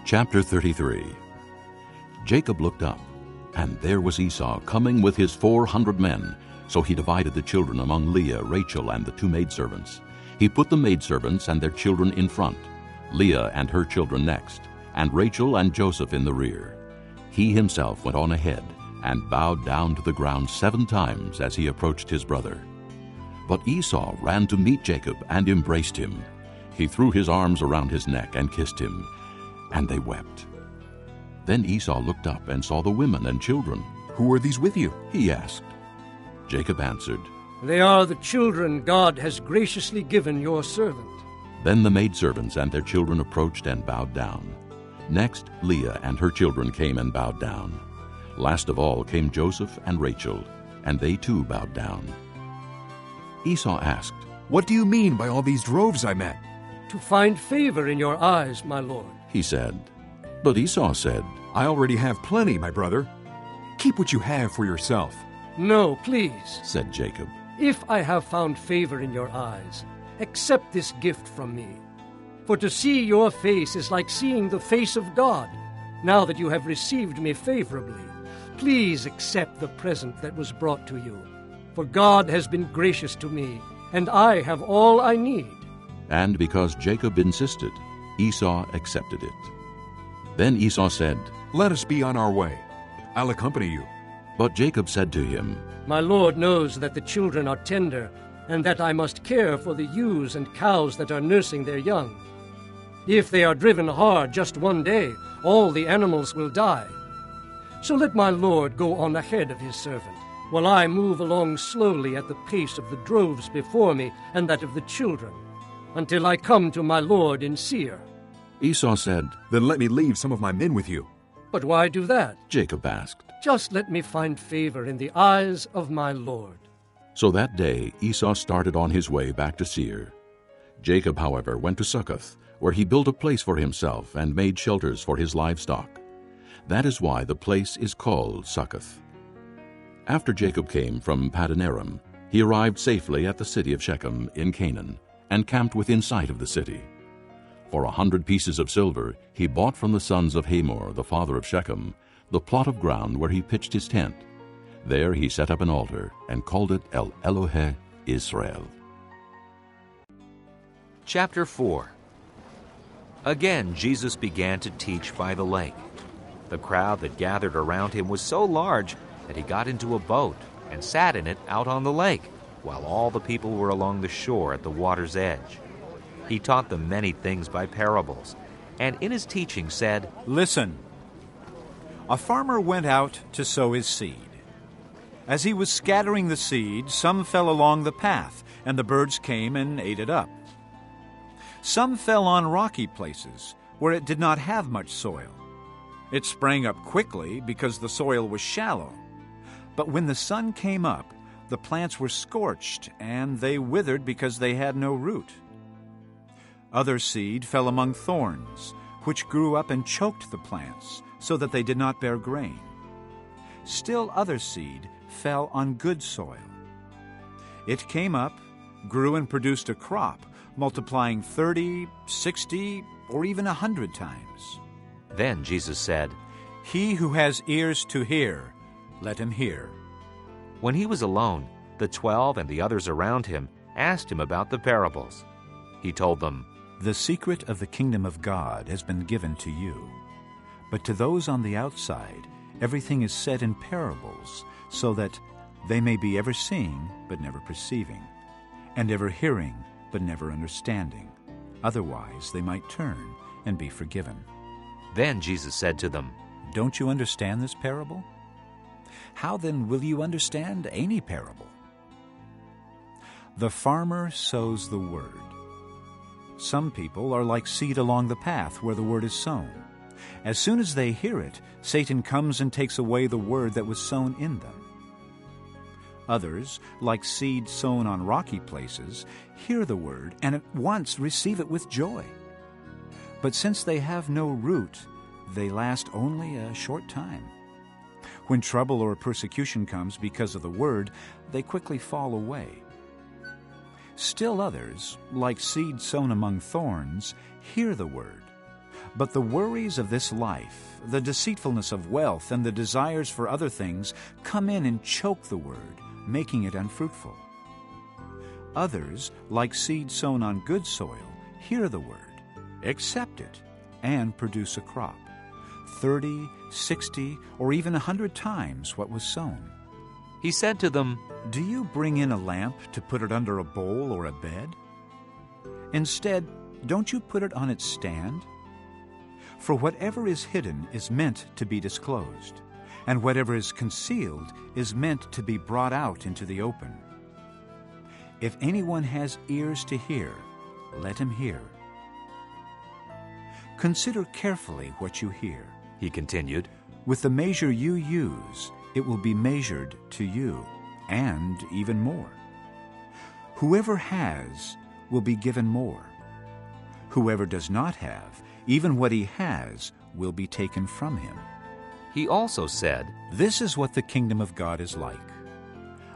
Chapter 33. Jacob looked up, and there was Esau coming with his 400 men. So he divided the children among Leah, Rachel, and the 2 maidservants. He put the maidservants and their children in front, Leah and her children next, and Rachel and Joseph in the rear. He himself went on ahead and bowed down to the ground 7 times as he approached his brother. But Esau ran to meet Jacob and embraced him. He threw his arms around his neck and kissed him, and they wept. Then Esau looked up and saw the women and children. "Who are these with you?" he asked. Jacob answered, "They are the children God has graciously given your servant." Then the maidservants and their children approached and bowed down. Next, Leah and her children came and bowed down. Last of all came Joseph and Rachel, and they too bowed down. Esau asked, "What do you mean by all these droves I met?" "To find favor in your eyes, my lord." he said. But Esau said, "I already have plenty, my brother. Keep what you have for yourself." "No, please," said Jacob. "If I have found favor in your eyes, accept this gift from me. For to see your face is like seeing the face of God. Now that you have received me favorably, please accept the present that was brought to you. For God has been gracious to me, and I have all I need." And because Jacob insisted, Esau accepted it. Then Esau said, "Let us be on our way. I'll accompany you." But Jacob said to him, "My lord knows that the children are tender, and that I must care for the ewes and cows that are nursing their young. If they are driven hard just one day, all the animals will die. So let my lord go on ahead of his servant, while I move along slowly at the pace of the droves before me and that of the children, until I come to my lord in Seir." Esau said, "Then let me leave some of my men with you." "But why do that?" Jacob asked. "Just let me find favor in the eyes of my lord." So that day Esau started on his way back to Seir. Jacob, however, went to Succoth, where he built a place for himself and made shelters for his livestock. That is why the place is called Succoth. After Jacob came from Paddan-aram, he arrived safely at the city of Shechem in Canaan and camped within sight of the city. For 100 pieces of silver he bought from the sons of Hamor, the father of Shechem, the plot of ground where he pitched his tent. There he set up an altar and called it El Elohe Israel. Chapter 4. Again Jesus began to teach by the lake. The crowd that gathered around him was so large that he got into a boat and sat in it out on the lake, while all the people were along the shore at the water's edge. He taught them many things by parables, and in his teaching said, "Listen, a farmer went out to sow his seed. As he was scattering the seed, some fell along the path, and the birds came and ate it up. Some fell on rocky places, where it did not have much soil. It sprang up quickly because the soil was shallow. But when the sun came up, the plants were scorched, and they withered because they had no root. Other seed fell among thorns, which grew up and choked the plants, so that they did not bear grain. Still other seed fell on good soil. It came up, grew and produced a crop, multiplying 30, 60, or even 100 times." Then Jesus said, "He who has ears to hear, let him hear." When he was alone, the 12 and the others around him asked him about the parables. He told them, "The secret of the kingdom of God has been given to you. But to those on the outside, everything is said in parables, so that they may be ever seeing but never perceiving, and ever hearing but never understanding. Otherwise they might turn and be forgiven." Then Jesus said to them, "Don't you understand this parable? How then will you understand any parable? The farmer sows the word. Some people are like seed along the path where the word is sown. As soon as they hear it, Satan comes and takes away the word that was sown in them. Others, like seed sown on rocky places, hear the word and at once receive it with joy. But since they have no root, they last only a short time. When trouble or persecution comes because of the word, they quickly fall away. Still others, like seed sown among thorns, hear the word, But the worries of this life, the deceitfulness of wealth, and the desires for other things come in and choke the word, making it unfruitful. Others, like seed sown on good soil, hear the word, accept it, and produce a crop, 30, 60, or even 100 times what was sown. He said to them, Do you bring in a lamp to put it under a bowl or a bed? Instead, don't you put it on its stand? For whatever is hidden is meant to be disclosed, and whatever is concealed is meant to be brought out into the open. If anyone has ears to hear, let him hear. Consider carefully what you hear. he continued. With the measure you use, it will be measured to you, and even more. Whoever has will be given more. Whoever does not have, even what he has, will be taken from him. He also said, This is what the kingdom of God is like.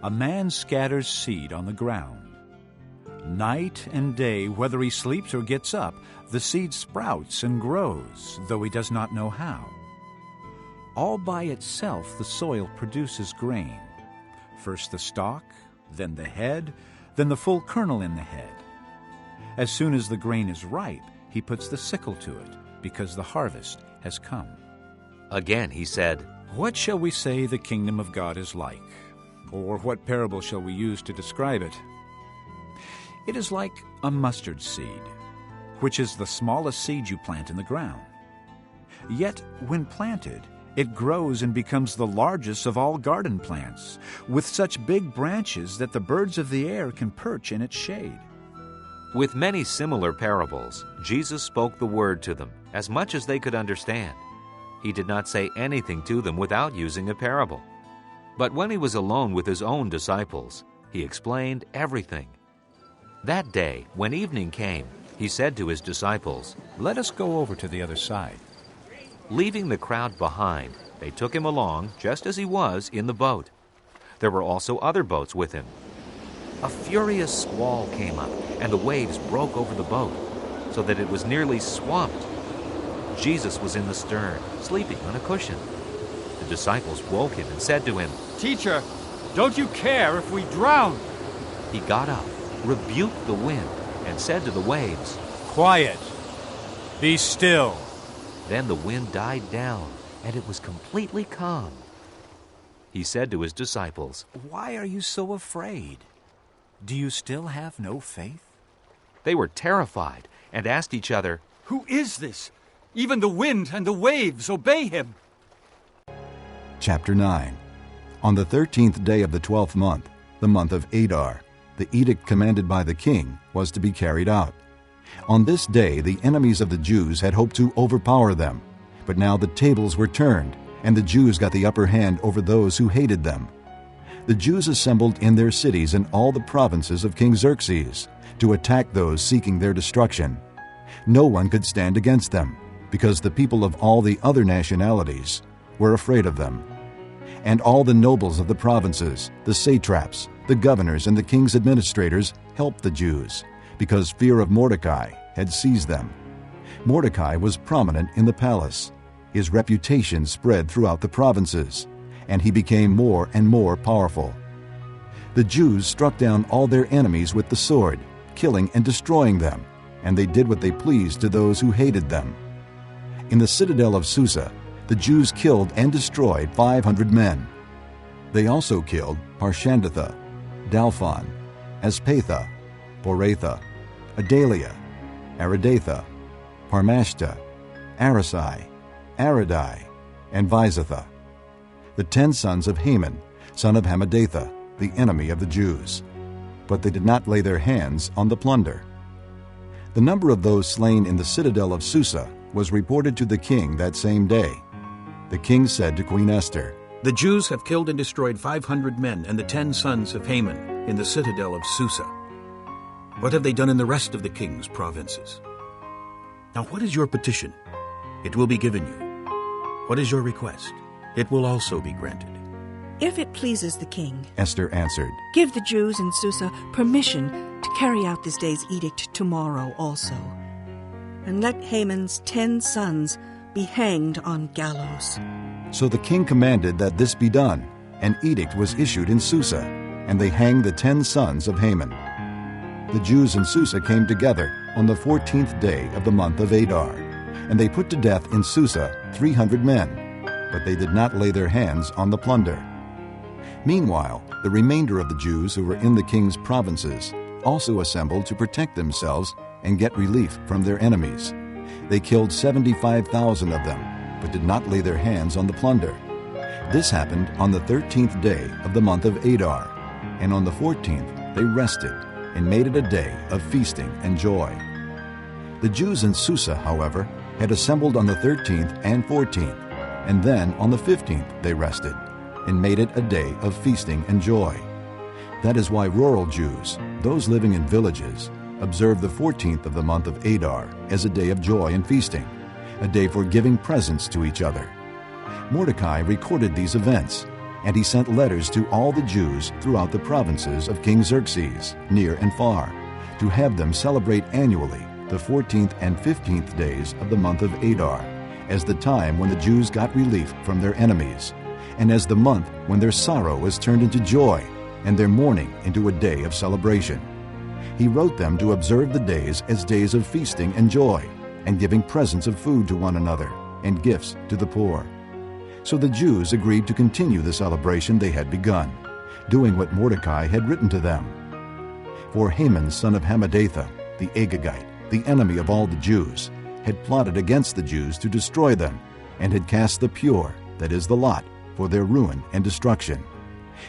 A man scatters seed on the ground. Night and day, whether he sleeps or gets up, the seed sprouts and grows, though he does not know how. All by itself the soil produces grain. First the stalk, then the head, then the full kernel in the head. As soon as the grain is ripe, he puts the sickle to it, because the harvest has come. Again he said, What shall we say the kingdom of God is like? Or what parable shall we use to describe it? It is like a mustard seed, which is the smallest seed you plant in the ground. Yet, when planted, it grows and becomes the largest of all garden plants, with such big branches that the birds of the air can perch in its shade. With many similar parables, Jesus spoke the word to them, as much as they could understand. He did not say anything to them without using a parable. But when he was alone with his own disciples, he explained everything. That day, when evening came, he said to his disciples, Let us go over to the other side. Leaving the crowd behind, they took him along just as he was in the boat. There were also other boats with him. A furious squall came up, and the waves broke over the boat, so that it was nearly swamped. Jesus was in the stern, sleeping on a cushion. The disciples woke him and said to him, Teacher, don't you care if we drown? He got up, rebuked the wind, and said to the waves, Quiet! Be still! Then the wind died down, and it was completely calm. He said to his disciples, Why are you so afraid? Do you still have no faith? They were terrified and asked each other, Who is this? Even the wind and the waves obey him. Chapter 9. On the 13th day of the 12th month, the month of Adar, the edict commanded by the king was to be carried out. On this day the enemies of the Jews had hoped to overpower them, but now the tables were turned, and the Jews got the upper hand over those who hated them. The Jews assembled in their cities in all the provinces of King Xerxes to attack those seeking their destruction. No one could stand against them, because the people of all the other nationalities were afraid of them. And all the nobles of the provinces, the satraps, the governors, and the king's administrators helped the Jews, because fear of Mordecai had seized them. Mordecai was prominent in the palace. His reputation spread throughout the provinces, and he became more and more powerful. The Jews struck down all their enemies with the sword, killing and destroying them, and they did what they pleased to those who hated them. In the citadel of Susa, the Jews killed and destroyed 500 men. They also killed Parshandatha, Dalphon, Aspatha, Boratha, Adalia, Aridatha, Parmashta, Arasai, Aradai, and Visatha, the 10 sons of Haman, son of Hammedatha, the enemy of the Jews. But they did not lay their hands on the plunder. The number of those slain in the citadel of Susa was reported to the king that same day. The king said to Queen Esther, The Jews have killed and destroyed 500 men and the 10 sons of Haman in the citadel of Susa. What have they done in the rest of the king's provinces? Now what is your petition? It will be given you. What is your request? It will also be granted. If it pleases the king, Esther answered, give the Jews in Susa permission to carry out this day's edict tomorrow also. and let Haman's 10 sons be hanged on gallows. So the king commanded that this be done. An edict was issued in Susa, and they hanged the 10 sons of Haman. The Jews in Susa came together on the 14th day of the month of Adar, and they put to death in Susa 300 men, but they did not lay their hands on the plunder. Meanwhile, the remainder of the Jews who were in the king's provinces also assembled to protect themselves and get relief from their enemies. They killed 75,000 of them, but did not lay their hands on the plunder. This happened on the 13th day of the month of Adar, and on the 14th they rested and made it a day of feasting and joy. The Jews in Susa, however, had assembled on the 13th and 14th, and then on the 15th they rested and made it a day of feasting and joy. That is why rural Jews, those living in villages, observe the 14th of the month of Adar as a day of joy and feasting, a day for giving presents to each other. Mordecai recorded these events, and he sent letters to all the Jews throughout the provinces of King Xerxes, near and far, to have them celebrate annually the 14th and 15th days of the month of Adar, as the time when the Jews got relief from their enemies, and as the month when their sorrow was turned into joy, and their mourning into a day of celebration. He wrote them to observe the days as days of feasting and joy, and giving presents of food to one another, and gifts to the poor. So the Jews agreed to continue the celebration they had begun, doing what Mordecai had written to them. For Haman, son of Hammedatha, the Agagite, the enemy of all the Jews, had plotted against the Jews to destroy them, and had cast the pure, that is the lot, for their ruin and destruction.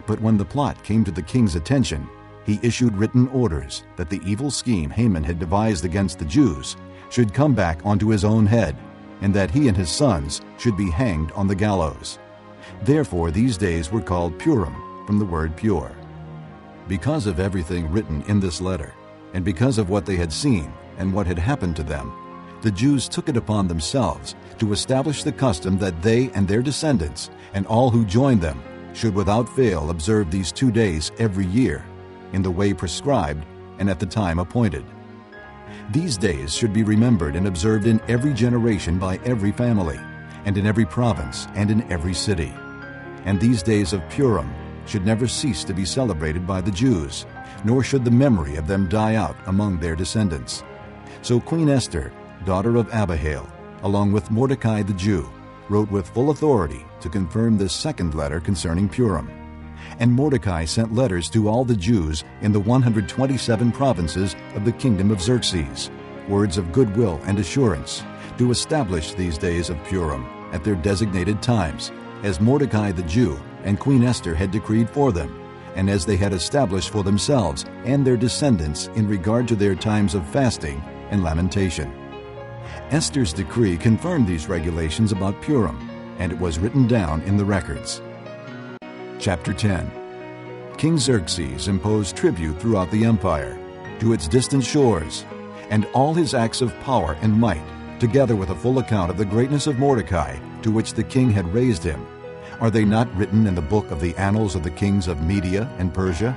But when the plot came to the king's attention, he issued written orders that the evil scheme Haman had devised against the Jews should come back onto his own head, and that he and his sons should be hanged on the gallows. Therefore these days were called Purim, from the word pure. Because of everything written in this letter, and because of what they had seen and what had happened to them, the Jews took it upon themselves to establish the custom that they and their descendants, and all who joined them, should without fail observe these 2 days every year, in the way prescribed and at the time appointed. These days should be remembered and observed in every generation by every family, and in every province and in every city. And these days of Purim should never cease to be celebrated by the Jews, nor should the memory of them die out among their descendants. So Queen Esther, daughter of Abihail, along with Mordecai the Jew, wrote with full authority to confirm this second letter concerning Purim. And Mordecai sent letters to all the Jews in the 127 provinces of the kingdom of Xerxes, words of goodwill and assurance, to establish these days of Purim at their designated times, as Mordecai the Jew and Queen Esther had decreed for them, and as they had established for themselves and their descendants in regard to their times of fasting and lamentation. Esther's decree confirmed these regulations about Purim, and it was written down in the records. Chapter 10. King Xerxes imposed tribute throughout the empire, to its distant shores, and all his acts of power and might, together with a full account of the greatness of Mordecai, to which the king had raised him. Are they not written in the book of the annals of the kings of Media and Persia?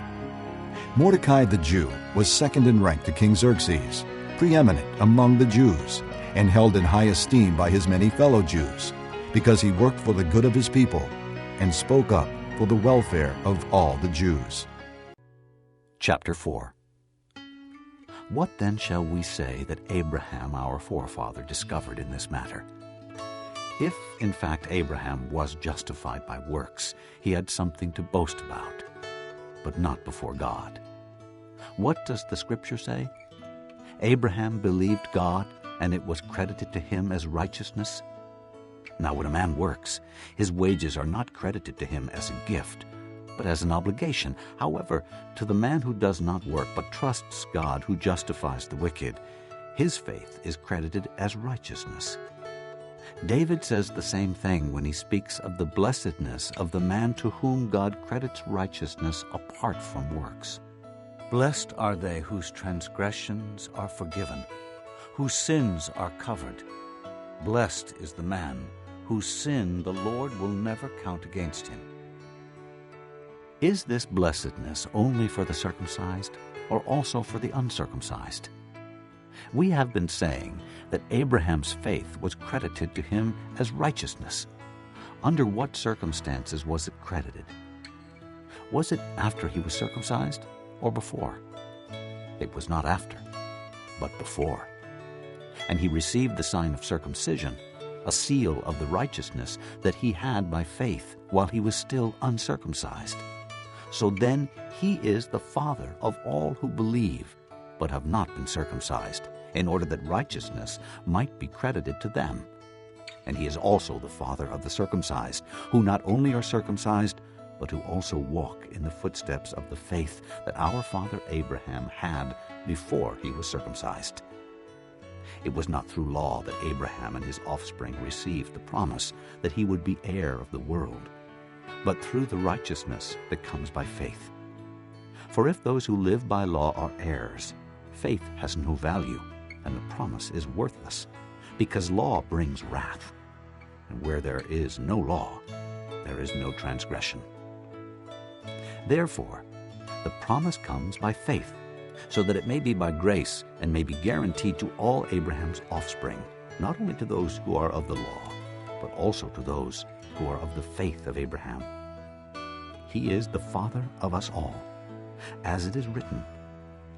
Mordecai the Jew was second in rank to King Xerxes, preeminent among the Jews, and held in high esteem by his many fellow Jews, because he worked for the good of his people, and spoke up for the welfare of all the Jews. Chapter 4. What then shall we say that Abraham our forefather discovered in this matter? If, in fact, Abraham was justified by works, he had something to boast about, but not before God. What does the Scripture say? Abraham believed God, and it was credited to him as righteousness. Now when a man works, his wages are not credited to him as a gift, but as an obligation. However, to the man who does not work, but trusts God who justifies the wicked, his faith is credited as righteousness. David says the same thing when he speaks of the blessedness of the man to whom God credits righteousness apart from works. Blessed are they whose transgressions are forgiven, whose sins are covered. Blessed is the man whose sin the Lord will never count against him. Is this blessedness only for the circumcised, or also for the uncircumcised? We have been saying that Abraham's faith was credited to him as righteousness. Under what circumstances was it credited? Was it after he was circumcised or before? It was not after, but before. And he received the sign of circumcision, a seal of the righteousness that he had by faith while he was still uncircumcised. So then he is the father of all who believe, but have not been circumcised, in order that righteousness might be credited to them. And he is also the father of the circumcised, who not only are circumcised, but who also walk in the footsteps of the faith that our father Abraham had before he was circumcised. It was not through law that Abraham and his offspring received the promise that he would be heir of the world, but through the righteousness that comes by faith. For if those who live by law are heirs, faith has no value, and the promise is worthless, because law brings wrath. And where there is no law, there is no transgression. Therefore, the promise comes by faith, so that it may be by grace and may be guaranteed to all Abraham's offspring, not only to those who are of the law, but also to those who are of the faith of Abraham. He is the father of us all. As it is written,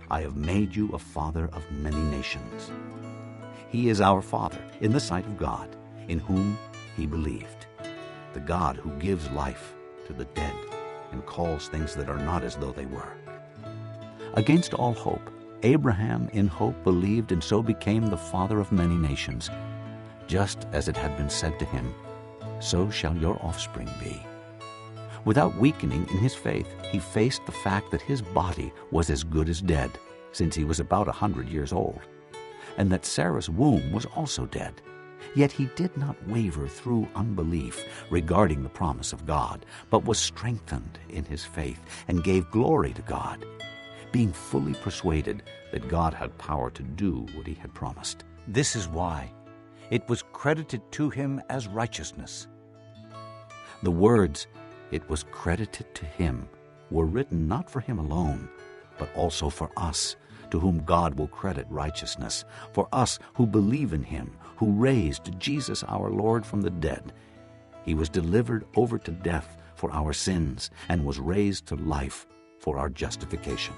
I have made you a father of many nations. He is our Father in the sight of God, in whom he believed, the God who gives life to the dead and calls things that are not as though they were. Against all hope, Abraham in hope believed and so became the father of many nations, just as it had been said to him, so shall your offspring be. Without weakening in his faith, he faced the fact that his body was as good as dead, since he was about 100 years old, and that Sarah's womb was also dead. Yet he did not waver through unbelief regarding the promise of God, but was strengthened in his faith and gave glory to God, being fully persuaded that God had power to do what he had promised. This is why it was credited to him as righteousness. The words, "It was credited to him," were written not for him alone, but also for us, to whom God will credit righteousness, for us who believe in him, who raised Jesus our Lord from the dead. He was delivered over to death for our sins and was raised to life for our justification.